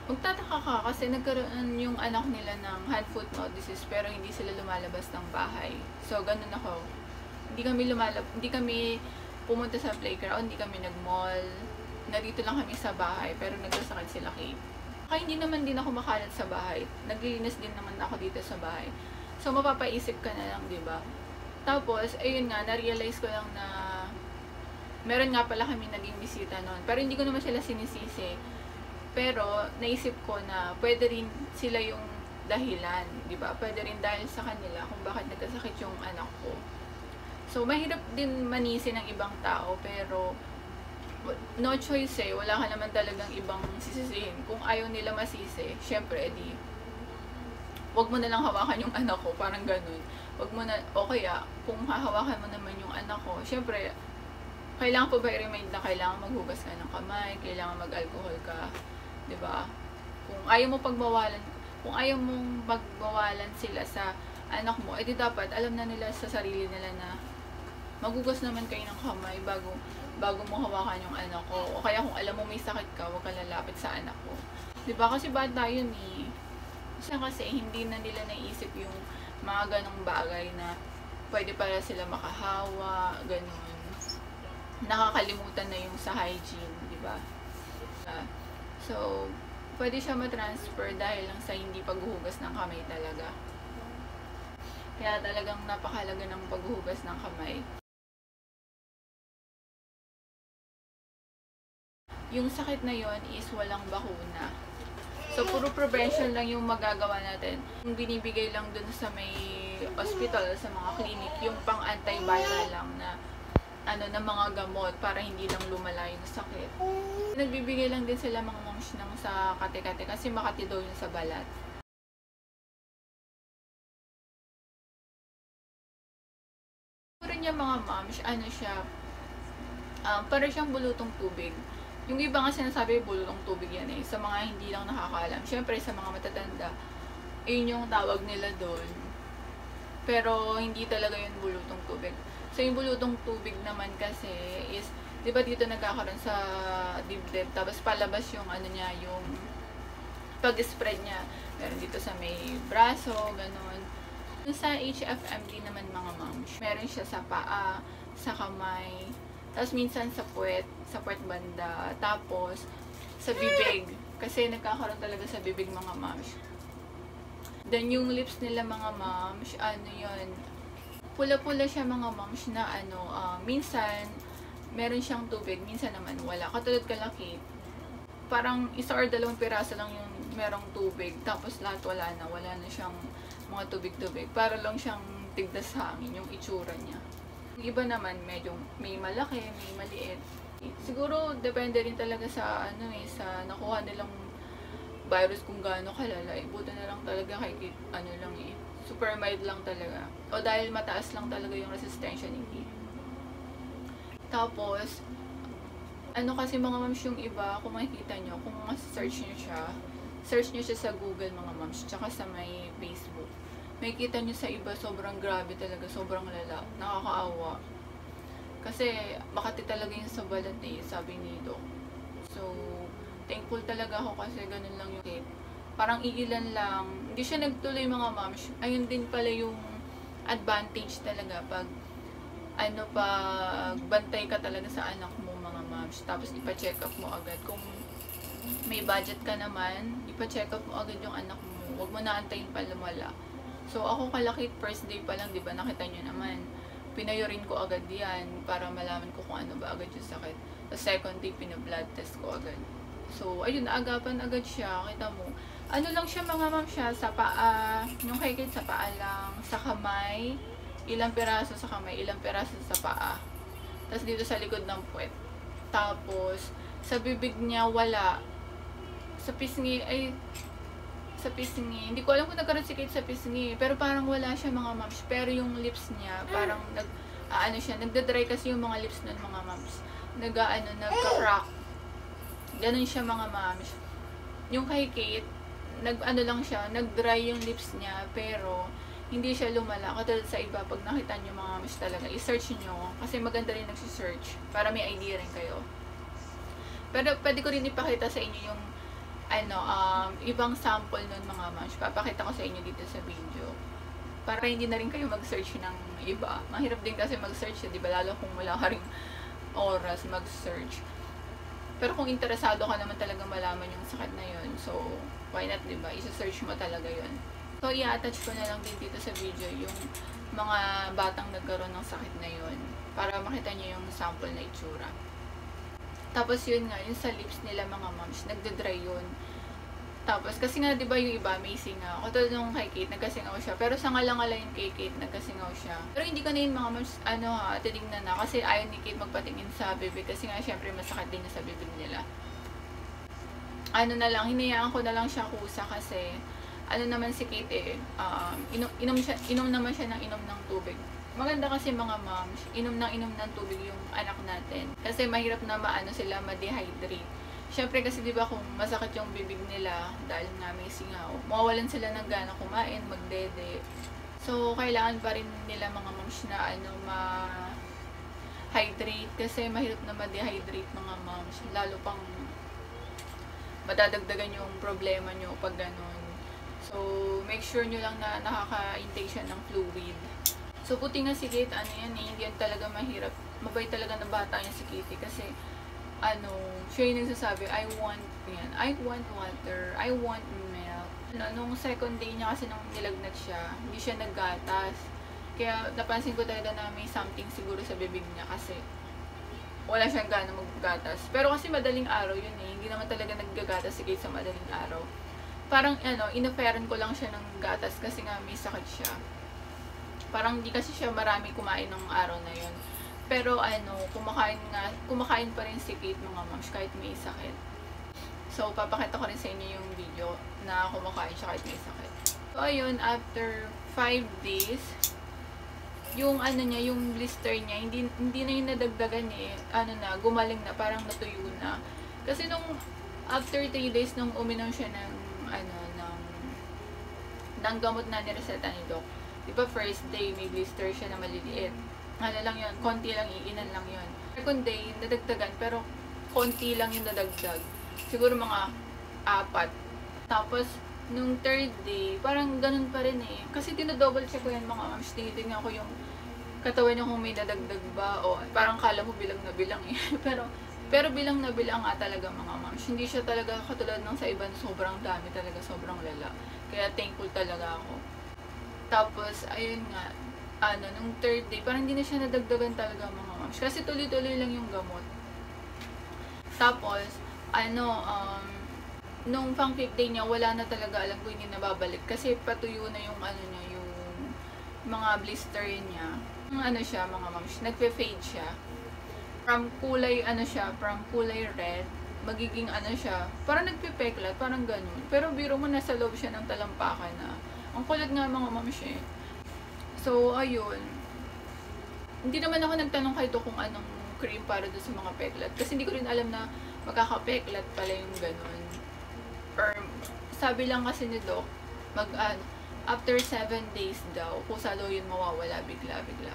magtataka ka kasi nagkaroon yung anak nila ng hand-foot mouth disease pero hindi sila lumalabas ng bahay. So, ganun ako. Hindi kami pumunta sa playground, hindi kami nag-mall. Narito lang kami sa bahay pero nagkasakit sila Kate. Kaya hindi naman din ako makalat sa bahay. Naglilinis din naman ako dito sa bahay. So, mapapaisip ka na lang, di ba? Tapos, ayun nga, na-realize ko lang na meron nga pala kami naging bisita noon. Pero hindi ko naman sila sinisisi. Pero, naisip ko na pwede rin sila yung dahilan, di ba? Pwede rin dahil sa kanila kung bakit nagkasakit yung anak ko. So, mahirap din manisi ng ibang tao, pero no choice eh. Wala ka naman talagang ibang sisisihin. Kung ayaw nila masisi, syempre, edi, wag mo na lang hawakan yung anak ko, parang ganun. Wag mo na, o kaya, kung hahawakan mo naman yung anak ko, syempre, kailangan pa ba i-remind na kailangan maghugas ka ng kamay, kailangan mag-alcohol ka, di ba? Kung ayaw mong pagbawalan sila sa anak mo, edi dapat alam na nila sa sarili nila na maghugas naman kayo ng kamay bago mo hawakan yung anak ko. O kaya kung alam mo may sakit ka, huwag ka lalapit sa anak ko. Diba? Kasi bata yun eh. Kasi hindi na nila naisip yung mga ganong bagay na pwede para sila makahawa, ganun. Nakakalimutan na yung sa hygiene, diba? So, pwede siya matransfer dahil lang sa hindi paghuhugas ng kamay talaga. Kaya talagang napakahalaga ng paghuhugas ng kamay. Yung sakit na yon is walang bakuna. So, puro prevention lang yung magagawa natin. Yung binibigay lang dun sa may hospital, sa mga clinic, yung pang-antiviral lang na na mga gamot para hindi lang lumala yung sakit. Nagbibigay lang din sila mga moms ng sa kate-kate kasi makati daw yun sa balat. Pero niya mga moms, siya, para siyang bulutong tubig. Yung iba nga sinasabi, bulutong tubig yan eh. Sa mga hindi lang nakakaalam. Siyempre, sa mga matatanda, yun yung tawag nila doon. Pero, hindi talaga yun bulutong tubig. So, yung bulutong tubig naman kasi is, di ba dito nagkakaroon sa dibdib, tapos palabas yung niya, yung pag-spread niya. Meron dito sa may braso, ganun. Yung sa HFMD naman mga moms, meron siya sa paa, sa kamay, tapos minsan sa puwet banda, tapos sa bibig. Kasi nagkakaroon talaga sa bibig mga moms. Then yung lips nila mga moms, yun, pula-pula siya mga moms na minsan meron siyang tubig, minsan naman wala. Katulad kalaki, parang isa or dalawang piraso lang yung merong tubig, tapos lahat wala na siyang mga tubig-tubig. Para lang siyang tigdas hangin yung itsura niya. Yung iba naman medyo may malaki, may maliit. Siguro depende rin talaga sa sa nakuha nilang virus kung gaano kalala. Buti na lang talaga kay lang super mild lang talaga. O dahil mataas lang talaga yung resistensya ni Kate. Tapos kasi mga moms yung iba, kung makikita nyo, kung search nyo siya sa Google mga moms, tsaka sa may Facebook. Makikita nyo sa iba, sobrang grabe talaga, sobrang lala, nakakaawa. Kasi, makati talaga yun sa balat sabi ni Doc. So, thankful talaga ako kasi ganun lang yung tip. Parang iilan lang, hindi siya nagtuloy mga moms. Ayun din pala yung advantage talaga pag pag bantay ka talaga sa anak mo mga moms. Tapos ipa-check up mo agad. Kung may budget ka naman, ipa-check up mo agad yung anak mo. Huwag mo na antayin pa lumala. So, ako kalakit first day pa lang, di ba, nakita nyo naman. Pinayorin ko agad yan para malaman ko kung ano ba agad yung sakit. Tapos second day, pina-blood test ko agad. So, ayun, naagapan agad siya. Kita mo. Lang siya mga ma'am siya, sa paa, yung kay Kate sa paa lang, sa kamay, ilang piraso sa kamay, ilang piraso sa paa. Tapos dito sa likod ng puwet. Tapos, sa bibig niya, wala. Sa pisngi, hindi ko alam kung nagkaroon si Kate sa pisngi, pero parang wala siya mga moms. Pero yung lips niya, parang nagda-dry kasi yung mga lips nun mga moms. Nagka-crack. Ganun siya mga moms. Yung kay Kate, lang siya, nag-dry yung lips niya, pero hindi siya lumala. Katulad sa iba, pag nakita nyo mga moms talaga, i-search nyo, kasi maganda rin nagsisearch, para may idea rin kayo. Pero pwede ko rin ipakita sa inyo yung ibang sample nun mga moms. Papakita ko sa inyo dito sa video. Para hindi na rin kayo mag-search ng iba. Mahirap din kasi mag-search, di ba? Lalo kung wala ka ring oras mag-search. Pero kung interesado ka naman talaga malaman yung sakit na yun, so why not, di ba? Isa-search mo talaga yun. So, i-attach ko na lang din dito sa video yung mga batang nagkaroon ng sakit na yun para makita nyo yung sample na itsura. Tapos yun nga, yung sa lips nila mga moms, nagda-dry yun. Tapos, kasi nga, di ba yung iba, may singaw. Katulad nung kay Kate, nagkasingaw siya. Pero sa ngala-ngala yung kay Kate, nagkasingaw siya. Pero hindi ko na yun mga moms, titignan na. Kasi ayaw ni Kate magpatingin sa bibig. Kasi nga, syempre, masakit din sa bibig nila. Hinayaan ko na lang siya kusa kasi, naman si Kate inom naman siya ng tubig. Maganda kasi mga moms, inom ng tubig yung anak natin. Kasi mahirap na sila ma-dehydrate. Syempre kasi diba kung masakit yung bibig nila dahil nga may singaw, mawawalan sila ng gana kumain, magdede. So, kailangan pa rin nila mga moms na ma-hydrate kasi mahirap na ma-dehydrate mga moms. Lalo pang madadagdagan yung problema nyo pag ganun. So, make sure nyo lang na nakaka-intake siya ng fluid. So, puti nga si Kate, hindi yan talaga mahirap. Mabait talaga na bata niya si Kitty kasi, siya yung nagsasabi, I want water, I want milk. Nung second day niya kasi nung nilagnat siya, hindi siya naggatas. Kaya, napansin ko talaga na may something siguro sa bibig niya kasi wala siyang gana maggatas. Pero kasi madaling araw yun hindi naman talaga naggagatas si Kate sa madaling araw. Parang, inoferan ko lang siya ng gatas kasi nga may sakit siya. Parang hindi kasi siya marami kumain ng araw na yun. Pero, kumakain pa rin si Kate mga moms kahit may sakit. So, papakita ko rin sa inyo yung video na kumakain siya kahit may sakit. So, ayun, after 5 days, yung yung blister niya, hindi na yung nadagdagan gumaling na, parang natuyo na. Kasi nung, after 3 days, nung uminom siya ng gamot na nireseta ni Doc. Diba first day, may blister siya na maliliit. Lang yun, konti lang, iinan lang yun. Second day, nadagdagan, pero konti lang yung nadagdag. Siguro mga 4. Tapos, nung third day, parang ganun pa rin Kasi dinodouble check ko yan mga moms. Tinitingnan ko yung katawan niya kung may nadagdag ba. O parang kala mo bilang na bilang pero bilang na bilang nga talaga mga moms. Hindi siya talaga katulad ng sa iba, sobrang dami talaga, sobrang lala. Kaya thankful talaga ako. Tapos, ayun nga, nung third day, parang hindi na siya nadagdagan talaga mga moms. Kasi tuloy-tuloy lang yung gamot. Tapos, nung pang 5th day niya, wala na talaga, alam ko hindi nababalik. Kasi patuyo na yung yung mga blister niya. Siya mga moms, nagpe-fade siya. From kulay, from kulay red, magiging siya, parang nagpipeklat, parang ganun. Pero biro mo, nasa loob siya ng talampakan na. Ang kulat nga mga moms So, ayun. Hindi naman ako nagtanong kay Doc kung anong cream para doon sa mga peklat. Kasi hindi ko rin alam na magkakapeklat pala yung ganun. Or, sabi lang kasi ni Doc, after 7 days daw, kung salo yun mawawala bigla-bigla.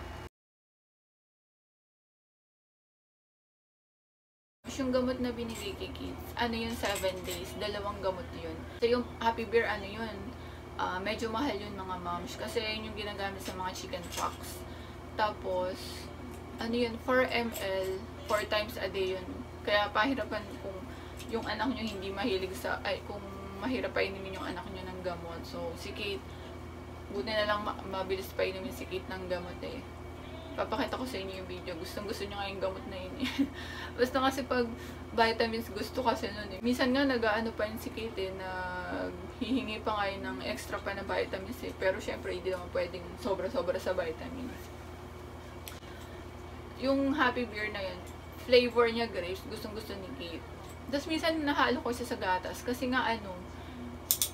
Yung gamot na binigay kay kids, yun 7 days, 2 gamot yun. So, yung Happy Bear, yun, medyo mahal yun mga moms, kasi yun yung ginagamit sa mga chicken pox. Tapos, yun, 4 ml, 4 times a day yun. Kaya pahirapan kung yung anak nyo hindi mahilig kung mahirap pa inumin yung anak nyo ng gamot. So, si Kate, buti na lang mabilis pa inumin si Kate ng gamot Papakita ko sa inyo yung video. Gusto nyo nga yung gamot na yun Basta kasi pag vitamins gusto kasi nun Minsan nga nag-aano pa yun si Kate naghihingi pa nga yun ng extra pa na vitamins Pero syempre hindi naman pwedeng sobra-sobra sa vitamins. Yung Happy Bear na yun, flavor niya grapes, gustong-gusto ni Kate. Tapos minsan nahalo ko siya sa gatas kasi nga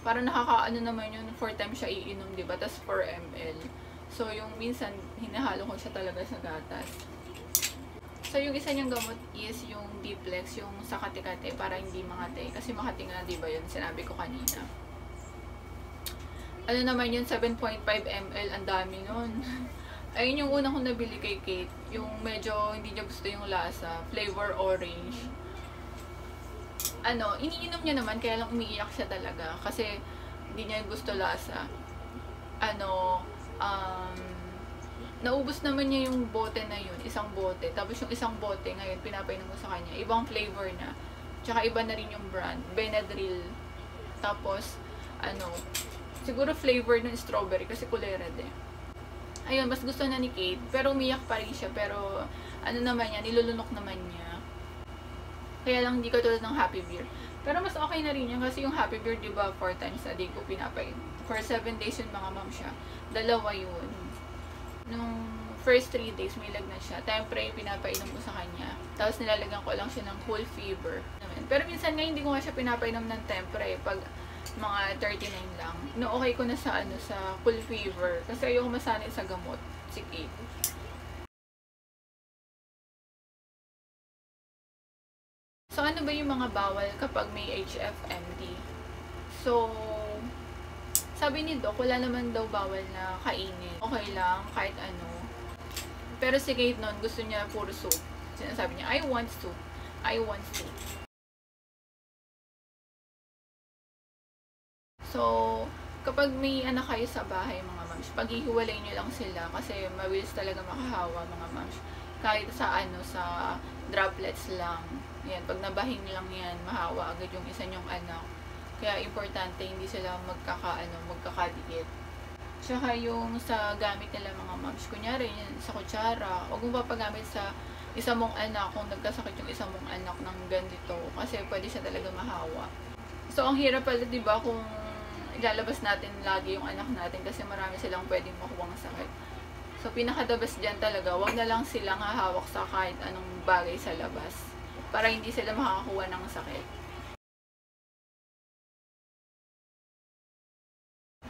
parang naman yun, 4 times siya iinom, diba? Tapos 4 ml. So, yung minsan, hinahalo ko siya talaga sa gatas. So, yung isa niyang gamot is yung D-Plex, yung sa kate-kate, para hindi makate. Kasi makate nga, diba yun? Sinabi ko kanina. Naman yun, 7.5 ml, ang dami nun. Ayun yung unang kong nabili kay Kate. Yung medyo hindi niya gusto yung lasa. Flavor orange. iniinom niya naman, kaya lang umiiyak siya talaga. Kasi, hindi niya gusto lasa. Naubos naman niya yung bote na yun, isang bote. Tapos yung isang bote ngayon, pinapainom mo sa kanya. Ibang flavor na. Tsaka iba na rin yung brand. Benadryl. Tapos, siguro flavor ng strawberry kasi kulay red eh. Ayun, mas gusto na ni Kate. Pero umiyak pa rin siya. Pero, naman niya, nilulunok naman niya. Kaya lang hindi katulad ng Happy Beer. Pero mas okay na rin yan kasi yung Happy Beer, diba, 4 times a day ko pinapainom. For 7 days yun mga ma'am siya. 2 yun. Nung first 3 days, may lagnat siya. Tempre, pinapainom ko sa kanya. Tapos nilalagyan ko lang siya ng cool fever. Pero minsan nga, hindi ko nga siya pinapainom ng tempre. Pag mga 39 lang. No, okay ko na sa, sa cool fever. Kasi ayoko masanay sa gamot. Si Kate. So, ano ba yung mga bawal kapag may HFMD? So, sabi ni Doc, wala naman daw bawal na kainin. Okay lang, kahit ano. Pero si Kate noon, gusto niya puro soup. Sinasabi niya, I want soup. I want soup. So, kapag may anak kayo sa bahay, mga mams, paghihiwalay nyo lang sila kasi mabilis talaga makahawa, mga mams. Kahit sa sa droplets lang. Yan, pag nabahin lang yan, mahawa agad yung isa nyong anak. Kaya importante hindi sila magkakadikit. Tsaka yung sa gamit nila mga moms, kunyari yan, sa kutsara, huwag mo papagamit sa isa mong anak kung nagkasakit yung isa mong anak ng ganito kasi pwede siya talaga mahawa. So ang hirap pala, diba, kung ilalabas natin lagi yung anak natin kasi marami silang pwedeng makuwang sakit. So pinaka-the best dyan talaga, huwag na lang silang hahawak sa kahit anong bagay sa labas para hindi sila makakakuha ng sakit.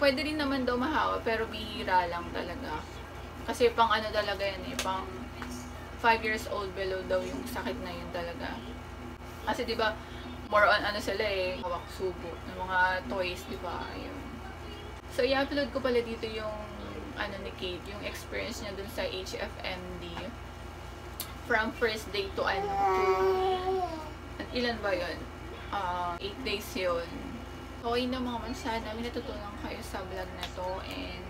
Pwede rin naman daw mahawa, pero bihira lang talaga. Kasi pang talaga yan eh, pang 5 years old below daw yung sakit na yun talaga. Kasi diba, more on sila eh, hawak subo, ng mga toys, diba, ayun. So, i-upload ko pala dito yung, ni Kate, yung experience niya dun sa HFMD. From first day to, ilan ba yun? 8 days yun. Okay na mga man, sana may natutunan kayo sa vlog na to and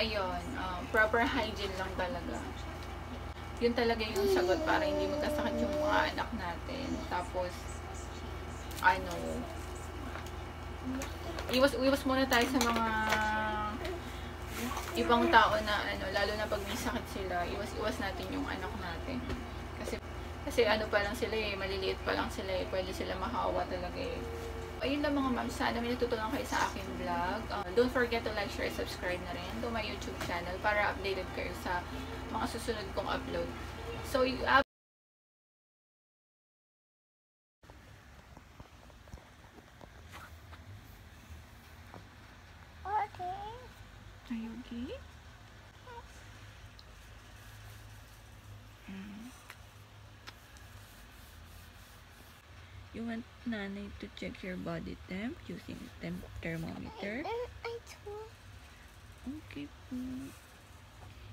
ayun, proper hygiene lang talaga. Yun talaga yung sagot para hindi magkasakit yung mga anak natin. Tapos iwas muna tayo sa mga ibang tao na lalo na pag may sakit sila, iwas natin yung anak natin. Kasi pa lang sila eh, maliliit pa lang sila eh, pwede sila mahawa talaga eh. Ayun lang mga ma'am, sana may natutunan kayo sa aking vlog. Don't forget to like, share, subscribe na rin to my YouTube channel para updated kayo sa mga susunod kong upload. So, Okay. Are you okay? You want nanay to check your body temp using thermometer? I told. Okay.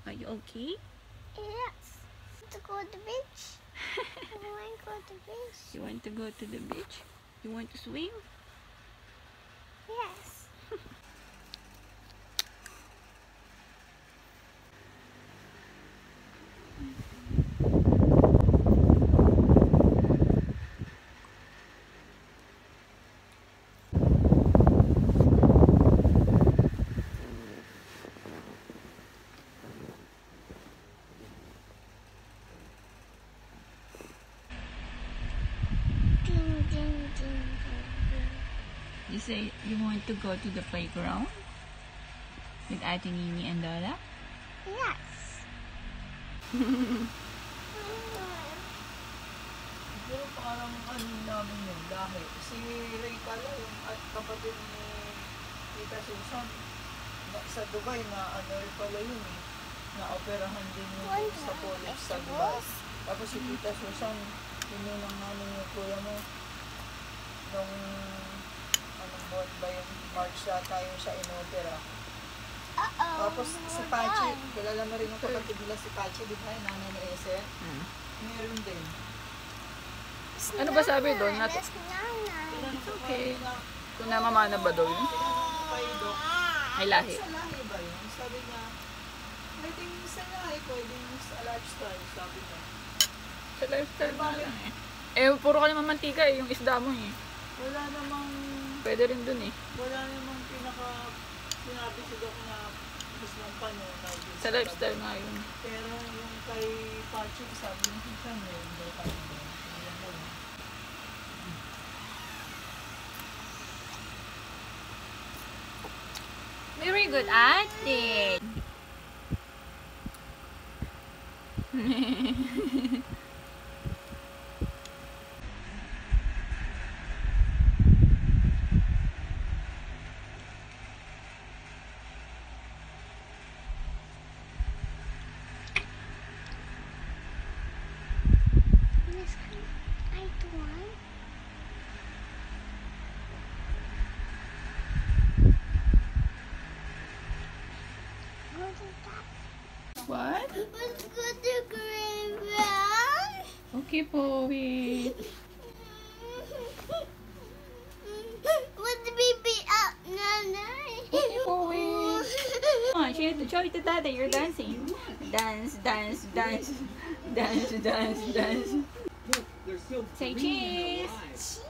Are you okay? Yes. To go to the beach. I want to go to the beach. You want to go to the beach? You want to swim? Yes. Ding, ding, ding, ding, ding. You say you want to go to the playground with Ate Nini and Lola? Yes. Pero parang namin yun dahil si Ray pala yung at kapatid ni Tita Susan sa Dubai na rin pala yun eh, na operahan din yun sa police sa Dubai. Tapos si Tita Susan, pinulang namin yung kuya mo nung anong buwan ba yung March yata yung siya inopera. Tapos si Pachi, kilala mo rin yung kapatid nila si Pachi, di ba? Yung nanay ni Ese. Meron din. Ano ba sabi doon? That's Nana. Tinanong ko Okay. kanina, Kung namamana ba daw yun? tinanong ko kay Doc, Ay lahi. sa lahi ba yun? Sabi niya, pwedeng sa lahi, pwedeng sa lifestyle, sabi niya. Sa lifestyle na lang eh. Eh, puro ka naman mantika eh, yung isda mo eh. Wala namang, Pwede rin dun eh. wala namang sinabi si Doc na mas ng panunay din Sa lifestyle nga yun. Pero yung kay Patrick, sabi niya siya, meron daw pa rin. Ayan daw. Very good ate. Miss, I want. Go to that. What? Let's go to Caribbean. Okay po, wait. With the baby up, Nana. Okay po, wait. Come on, show it to daddy, you're dancing. Dance, dance, dance. Dance, dance, dance. Say cheese.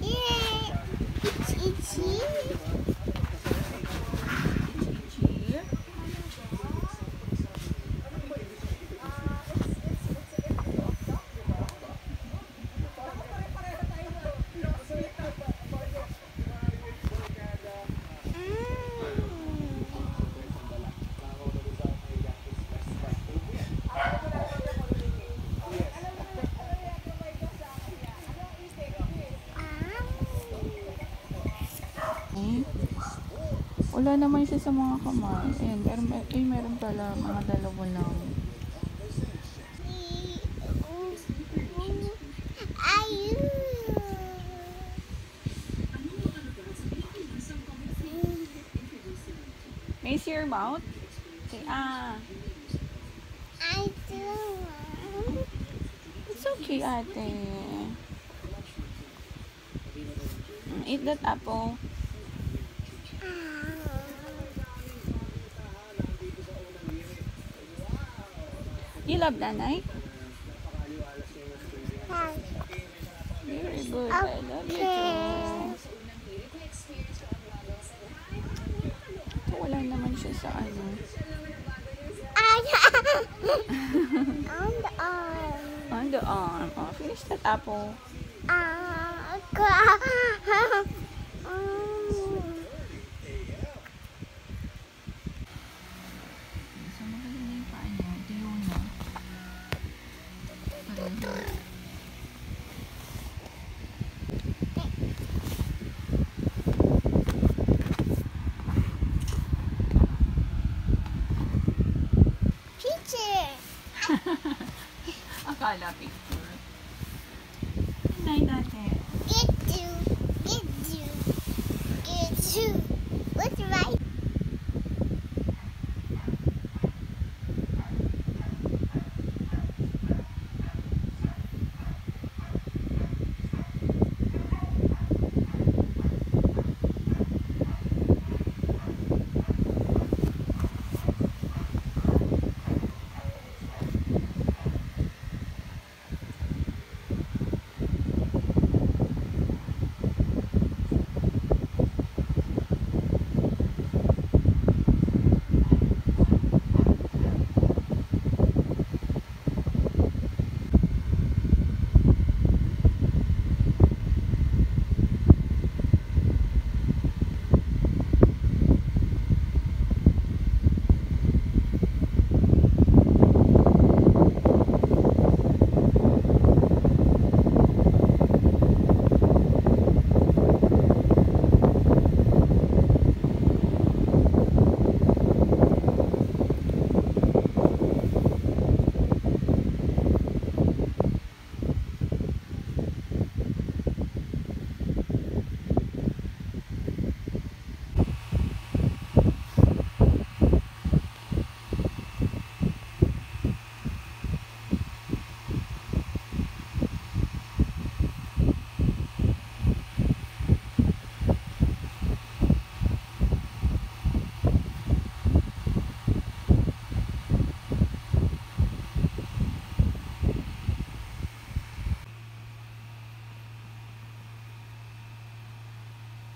Yeah. It's itchy. Wala naman siya sa mga kamay. Ayan, meron pala mga dalawa lang. Face your mouth. Say, ah. I do want. It's okay, ate. Eat that apple. You love nanay? Very good. I love you too. So, wala naman siya sa ano. On the arm. On the arm. Oh, finish that apple. So, magaling na yung paa niya. Ito yun na. Pareho. Teacher. Akala picture. Night, ate.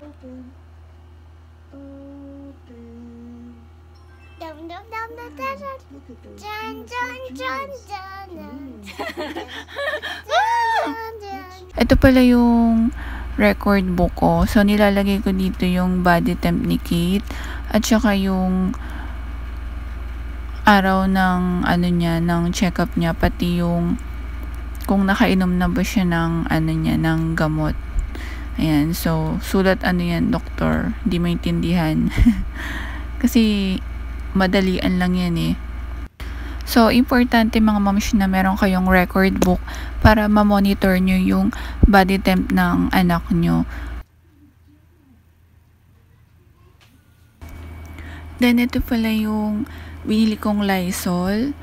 open. Open. Dum dum dum dum dum dum. Look at those Dun beautiful dun dun jewels. dun dun. Mm. Ito pala yung record book ko. So, nilalagay ko dito yung body temp ni Kate at saka yung araw ng ano niya, ng check-up niya, pati yung kung nakainom na ba siya ng ano niya, ng gamot. Ayan, so sulat ano yan, doktor, hindi maintindihan. Kasi madalian lang yan eh. So, importante mga moms na meron kayong record book para ma-monitor nyo yung body temp ng anak nyo. Then, ito pala yung binili kong Lysol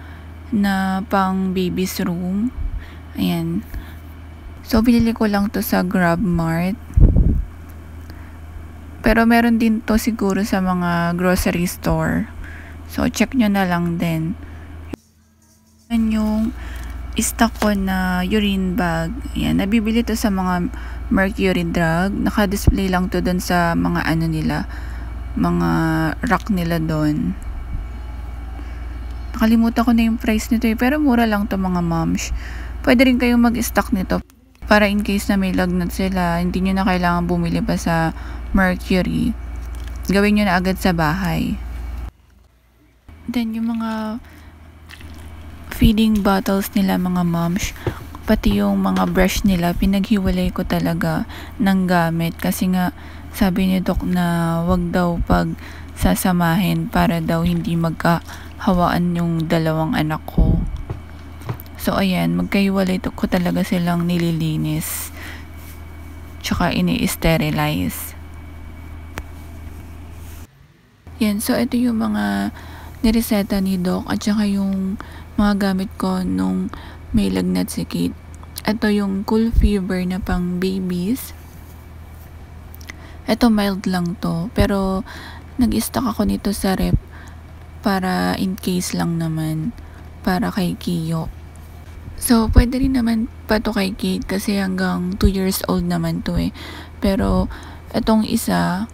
na pang baby's room. Ayan. So, binili ko lang to sa GrabMart. Pero meron din to siguro sa mga grocery store. So, check nyo na lang din. Yan yung stock ko na urine bag. Ayan, nabibili to sa mga Mercury Drug. Naka-display lang to doon sa mga ano nila, mga rack nila doon. Nakalimutan ko na yung price nito eh, pero mura lang to mga moms. Pwede rin kayong mag-stock nito para in case na may lagnat sila, hindi nyo na kailangan bumili pa sa Mercury. Gawin nyo na agad sa bahay. Then yung mga feeding bottles nila mga moms, pati yung mga brush nila, pinaghiwalay ko talaga ng gamit kasi nga sabi ni Doc na wag daw pag sasamahin para daw hindi magkahawaan yung dalawang anak ko. So ayan, magkahiwalay ko talaga silang nililinis tsaka ini-sterilize. Yan, so ito yung mga nireseta ni Doc at saka yung mga gamit ko nung may lagnat si Kate. Ito yung Cool Fever na pang babies. Ito mild lang to, pero nag-stock ako nito sa rep para in case lang naman, para kay Kiyo. So, pwede rin naman pa to kay Kate kasi hanggang 2 years old naman to eh. Pero, itong isa,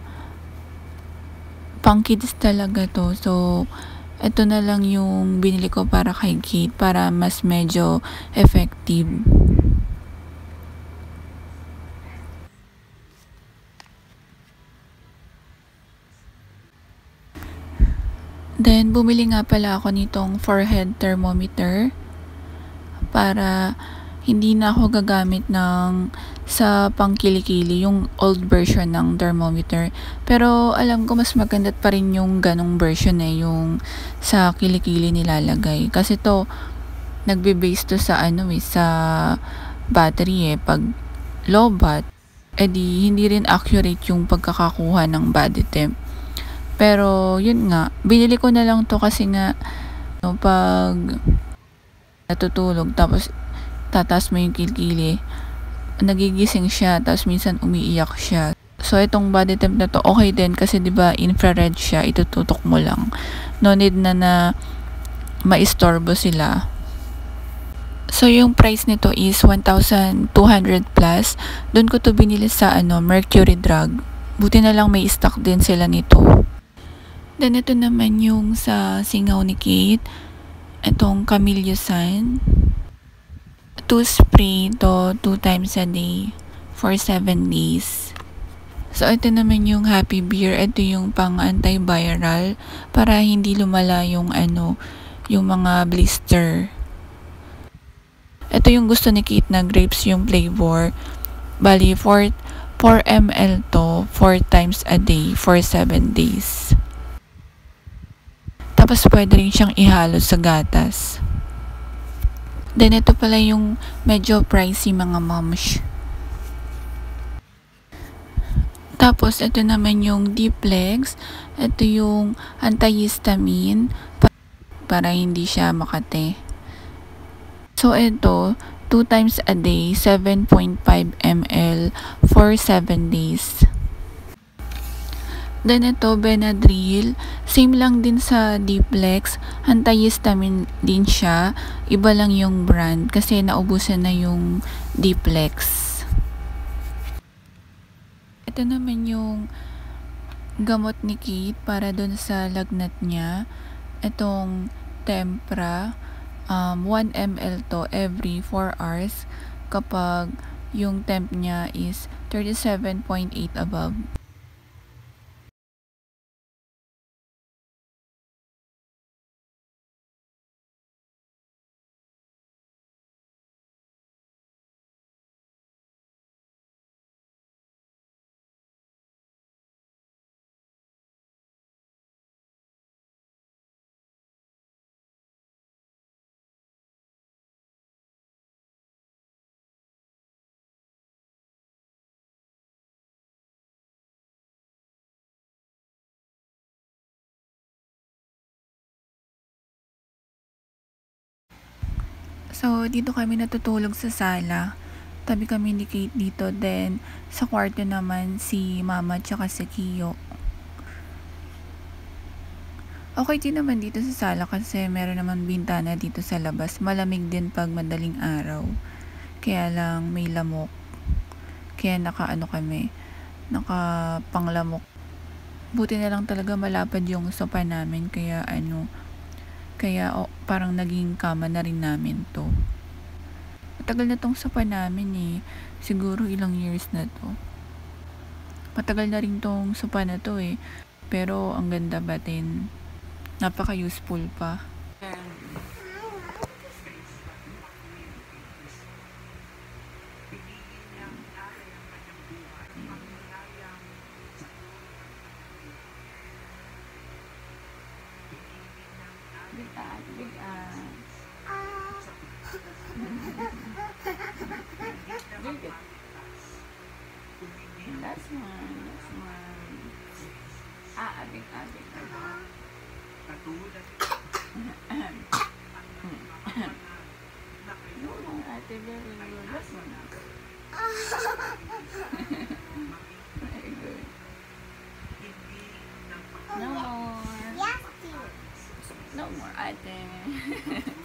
pang kids talaga to. So, ito na lang yung binili ko para kay Kate para mas medyo effective. Then, bumili nga pala ako nitong forehead thermometer para hindi na ako gagamit ng sa pangkilikili, yung old version ng thermometer. Pero alam ko mas maganda pa rin yung ganong version eh, yung sa kilikili nilalagay. Kasi to, nagbe-base to sa ano eh, sa battery eh. Pag low bat, edi hindi rin accurate yung pagkakakuha ng body temp. Pero yun nga, binili ko na lang to kasi nga no, pag natutulog tapos tataas mo yung kilikili, nagigising siya tapos minsan umiiyak siya. So itong body temp na to okay din kasi 'di ba infrared siya, itututok mo lang. No need na maistorbo sila. So yung price nito is 1,200 plus. Doon ko to binili sa Mercury Drug. Buti na lang may stock din sila nito. Then ito naman yung sa singaw ni Kate. Itong Camellia Sun. 2 spray to 2 times a day for 7 days. So, ito naman yung Happy Beer. Ito yung pang antiviral para hindi lumala yung yung mga blister. Ito yung gusto ni Kate na grapes yung flavor. Bali, 4 ml to 4 times a day for 7 days. Tapos, pwede rin siyang ihalo sa gatas. Then, ito pala yung medyo pricey mga moms. Tapos, ito naman yung Deeplex. Ito yung antihistamine para hindi siya makate. So, ito, 2 times a day, 7.5 ml for 7 days. Then ito, Benadryl. Same lang din sa Deeplex. Antihistamine din siya. Iba lang yung brand kasi naubusan na yung Deeplex. Ito naman yung gamot ni Kate para dun sa lagnat niya. Itong Tempra, 1 ml to every 4 hours kapag yung temp niya is 37.8 above. So, dito kami natutulog sa sala. Tabi kami ni Kate dito. Then, sa kwarto naman si Mama tsaka si Kiyo. Okay din naman dito sa sala kasi meron naman bintana dito sa labas. Malamig din pag madaling araw. Kaya lang may lamok. Kaya nakapanglamok. Buti na lang talaga malapad yung sopa namin. Kaya parang naging kama na rin namin to. Matagal na tong sopa namin eh. Siguro ilang years na to. Matagal na rin tong sopa na to eh. Pero ang ganda ba din. Napaka-useful pa. Big eye, big eye. Drink it. That's mine, that's mine. Big eye, big eye. No, ate, very good. That's mine. Very good. No more. Yes, No more, ate.